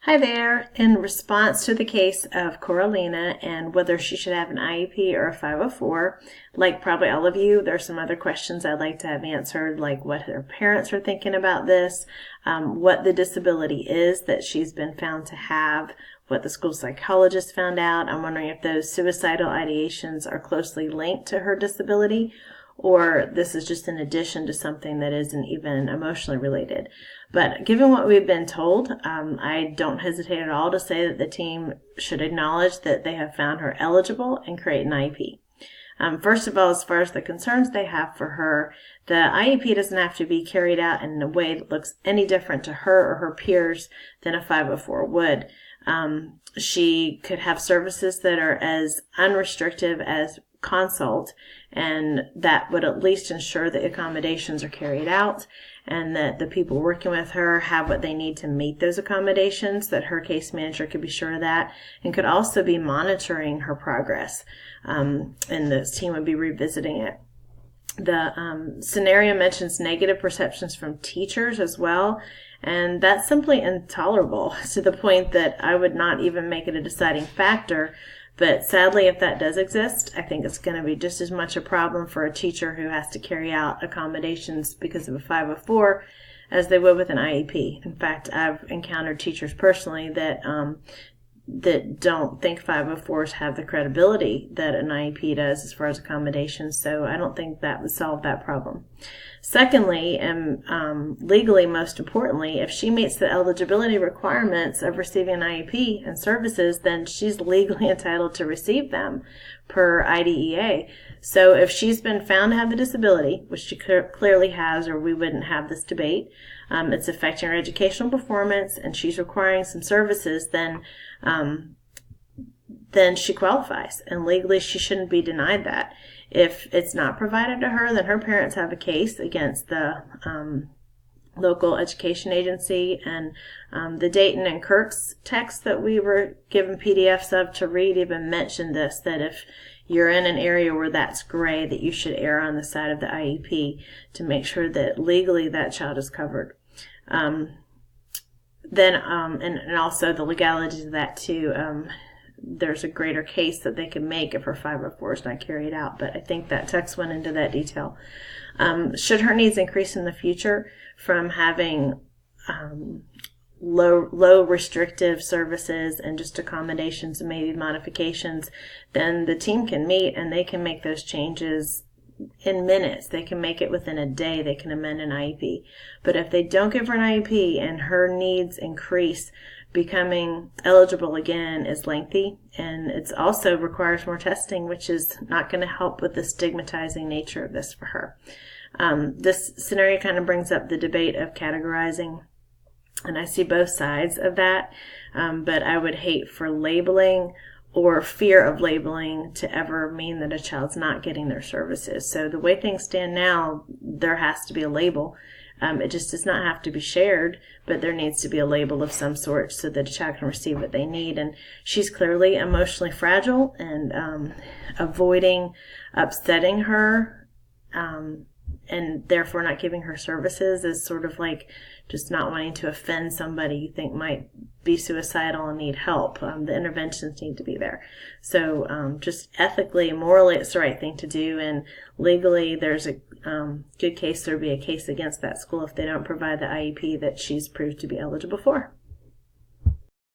Hi there. In response to the case of Coralina and whether she should have an IEP or a 504, like probably all of you, there are some other questions I'd like to have answered, like what her parents are thinking about this, what the disability is that she's been found to have, what the school psychologist found out. I'm wondering if those suicidal ideations are closely linked to her disability, or this is just in addition to something that isn't even emotionally related. But given what we've been told, I don't hesitate at all to say that the team should acknowledge that they have found her eligible and create an IEP. First of all, as far as the concerns they have for her, the IEP doesn't have to be carried out in a way that looks any different to her or her peers than a 504 would. She could have services that are as unrestrictive as consult, and that would at least ensure that accommodations are carried out and that the people working with her have what they need to meet those accommodations, that her case manager could be sure of that, and could also be monitoring her progress, and the team would be revisiting it. The scenario mentions negative perceptions from teachers as well, and that's simply intolerable to the point that I would not even make it a deciding factor. But sadly, if that does exist, I think it's going to be just as much a problem for a teacher who has to carry out accommodations because of a 504 as they would with an IEP. In fact, I've encountered teachers personally that don't think 504s have the credibility that an IEP does as far as accommodations, so I don't think that would solve that problem. Secondly, and legally most importantly, if she meets the eligibility requirements of receiving an IEP and services, then she's legally entitled to receive them per IDEA. So if she's been found to have a disability, which she clearly has, or we wouldn't have this debate, it's affecting her educational performance and she's requiring some services, then she qualifies, and legally she shouldn't be denied that. If it's not provided to her, then her parents have a case against the local education agency, and the Dayton and Kirk's text that we were given PDFs of to read even mentioned this, that if you're in an area where that's gray, that you should err on the side of the IEP to make sure that legally that child is covered. And also the legalities of that too. There's a greater case that they can make if her 504 is not carried out, but I think that text went into that detail. Should her needs increase in the future from having low restrictive services and just accommodations and maybe modifications, then the team can meet and they can make those changes in minutes. They can make it within a day. They can amend an IEP. But if they don't give her an IEP and her needs increase, becoming eligible again is lengthy, and it also requires more testing, which is not going to help with the stigmatizing nature of this for her. This scenario kind of brings up the debate of categorizing, and I see both sides of that, but I would hate for labeling or fear of labeling to ever mean that a child's not getting their services. So the way things stand now, there has to be a label. It just does not have to be shared, but there needs to be a label of some sort so that a child can receive what they need. And she's clearly emotionally fragile, and avoiding upsetting her and therefore not giving her services is sort of like just not wanting to offend somebody you think might be suicidal and need help. The interventions need to be there. So just ethically, morally, it's the right thing to do, and legally there's a good case, there'd be a case against that school if they don't provide the IEP that she's proved to be eligible for.